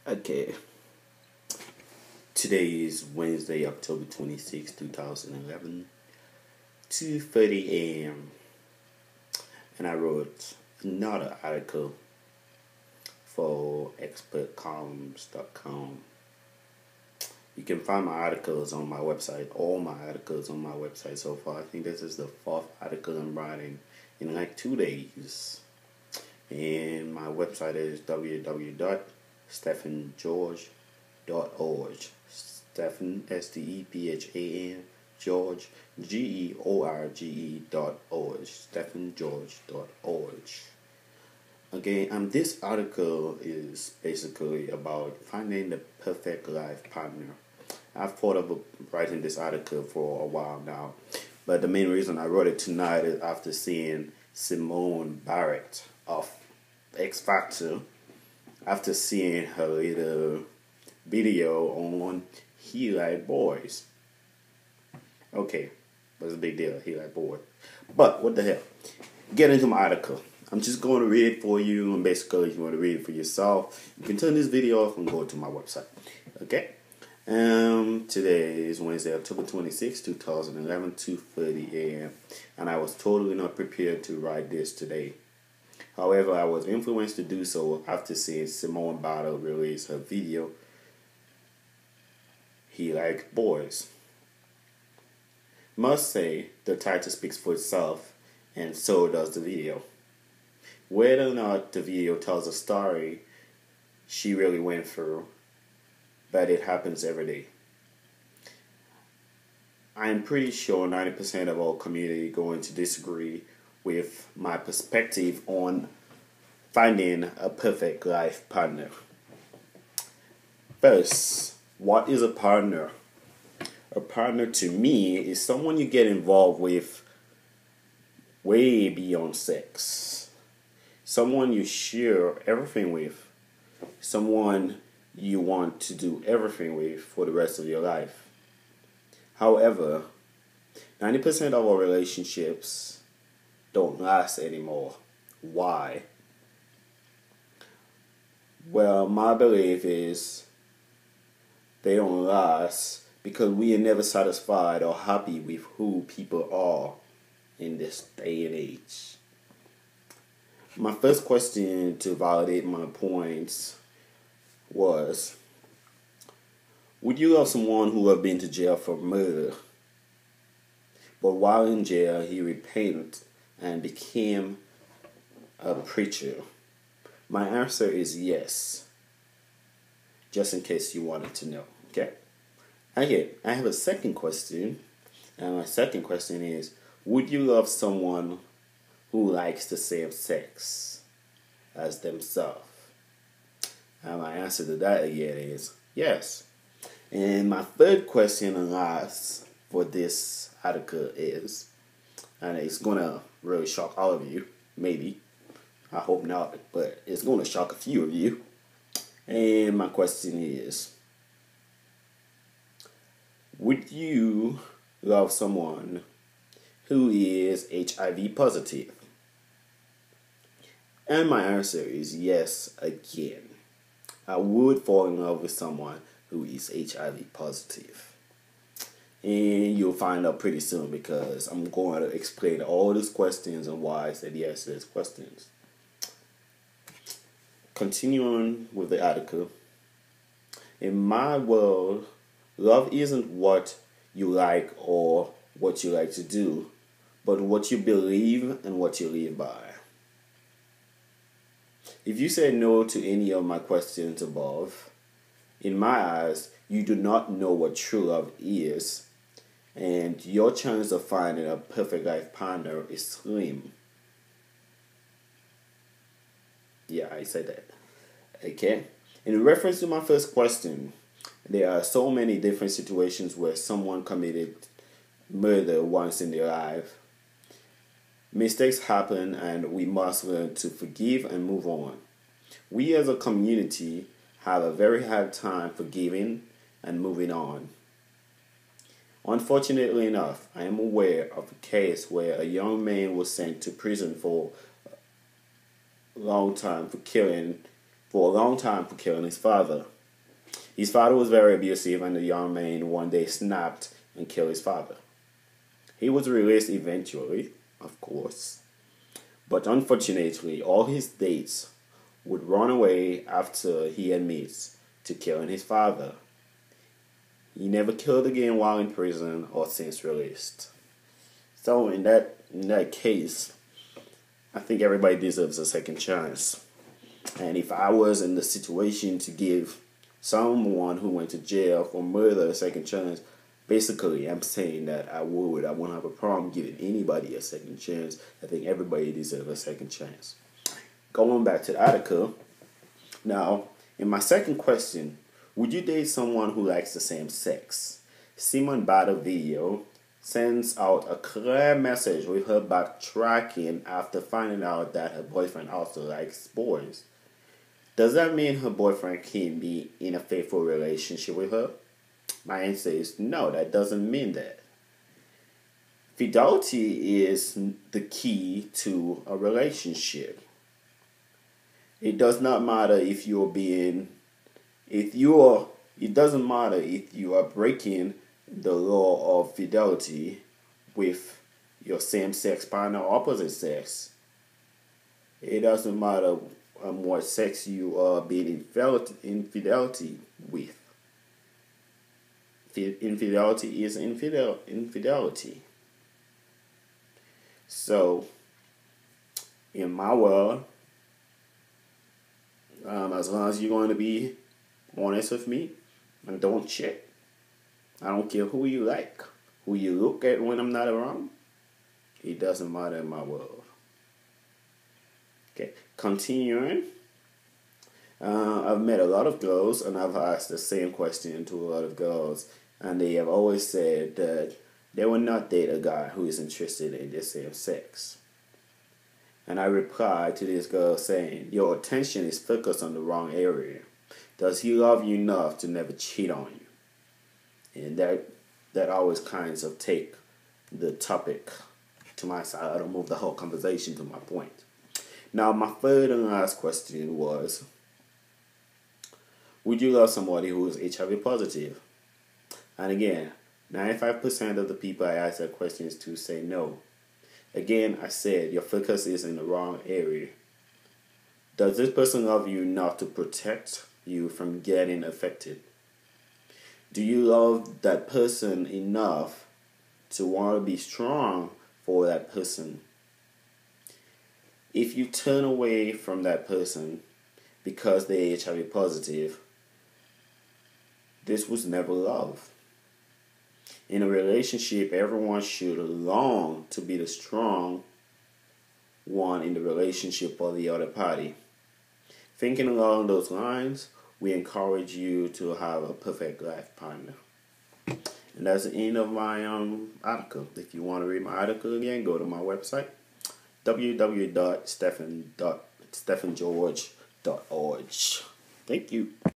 Okay, today is Wednesday, October 26, 2011, 2:30 a.m. and I wrote another article for expertcolumns.com. You can find my articles on my website, all my articles on my website so far. I think this is the fourth article I'm writing in like 2 days. And my website is www.stephangeorge.org. Stephan, STEPHAN, George, GEORGE.org. stephangeorge.org. Okay, this article is basically about finding the perfect life partner. I've thought of writing this article for a while now, but the main reason I wrote it tonight is after seeing Simone Barrett of X Factor, after seeing her little video on He Like Boys. Okay, what's the big deal? He like boys. But what the hell? Get into my article. I'm just going to read it for you, and basically if you want to read it for yourself, you can turn this video off and go to my website. Okay? Today is Wednesday, October 26, 2011, 2:30 a.m. and I was totally not prepared to write this today. However, I was influenced to do so after seeing Simone Barrett release her video, He Like Boys. Must say, the title speaks for itself, and so does the video. Whether or not the video tells a story she really went through, but it happens every day. I'm pretty sure 90% of our community are going to disagree with my perspective on finding a perfect life partner. First, what is a partner? A partner to me is someone you get involved with way beyond sex. Someone you share everything with. Someone you want to do everything with for the rest of your life. However, 90% of our relationships don't last anymore. Why? Well, my belief is they don't last because we are never satisfied or happy with who people are in this day and age. My first question to validate my points was, would you love someone who have been to jail for murder, but while in jail he repented and became a preacher? My answer is yes, just in case you wanted to know. Okay, I have a second question, and my second question is, would you love someone who likes the same sex as themselves? And my answer to that again is yes. And my third question and last for this article is, and it's going to really shock all of you, maybe. I hope not, but it's going to shock a few of you. And my question is, would you love someone who is HIV positive? And my answer is yes again. I would fall in love with someone who is HIV positive. And you'll find out pretty soon because I'm going to explain all these questions and why I said yes to these questions. Continuing with the article. In my world, love isn't what you like or what you like to do, but what you believe and what you live by. If you say no to any of my questions above, in my eyes, you do not know what true love is, and your chance of finding a perfect life partner is slim. Yeah, I said that. Okay. In reference to my first question, there are so many different situations where someone committed murder once in their life. Mistakes happen and we must learn to forgive and move on. We as a community have a very hard time forgiving and moving on. Unfortunately enough, I am aware of a case where a young man was sent to prison for a long time for killing his father. His father was very abusive, and the young man one day snapped and killed his father. He was released eventually, of course, but unfortunately, all his dates would run away after he admits to killing his father. He never killed again while in prison or since released. So in that case, I think everybody deserves a second chance. And if I was in the situation to give someone who went to jail for murder a second chance, basically I'm saying that I wouldn't have a problem giving anybody a second chance. I think everybody deserves a second chance. Going back to the article, now, in my second question, would you date someone who likes the same sex? Simone Bada video sends out a clear message with her backtracking after finding out that her boyfriend also likes boys. Does that mean her boyfriend can be in a faithful relationship with her? My answer is no, that doesn't mean that. Fidelity is the key to a relationship. It does not matter it doesn't matter if you are breaking the law of fidelity with your same-sex partner or opposite sex. It doesn't matter what sex you are being infidelity with. Infidelity is infidelity. So, in my world, as long as you're going to be honest with me and don't cheat, I don't care who you like, who you look at when I'm not around. It doesn't matter in my world. Okay, continuing. I've met a lot of girls and I've asked the same question to a lot of girls, and they have always said that they will not date a guy who is interested in the same sex. And I replied to this girl saying, your attention is focused on the wrong area. Does he love you enough to never cheat on you? And that always kinds of take the topic to my side. I don't move the whole conversation to my point. Now, my third and last question was, would you love somebody who is HIV positive? And again, 95% of the people I asked that question to say no. Again, I said your focus is in the wrong area. Does this person love you enough to protect you from getting affected? Do you love that person enough to want to be strong for that person? If you turn away from that person because they're HIV positive, this was never love. In a relationship, everyone should long to be the strong one in the relationship or the other party. Thinking along those lines, we encourage you to have a perfect life partner. And that's the end of my article. If you want to read my article again, go to my website, www.stephengeorge.org. Thank you.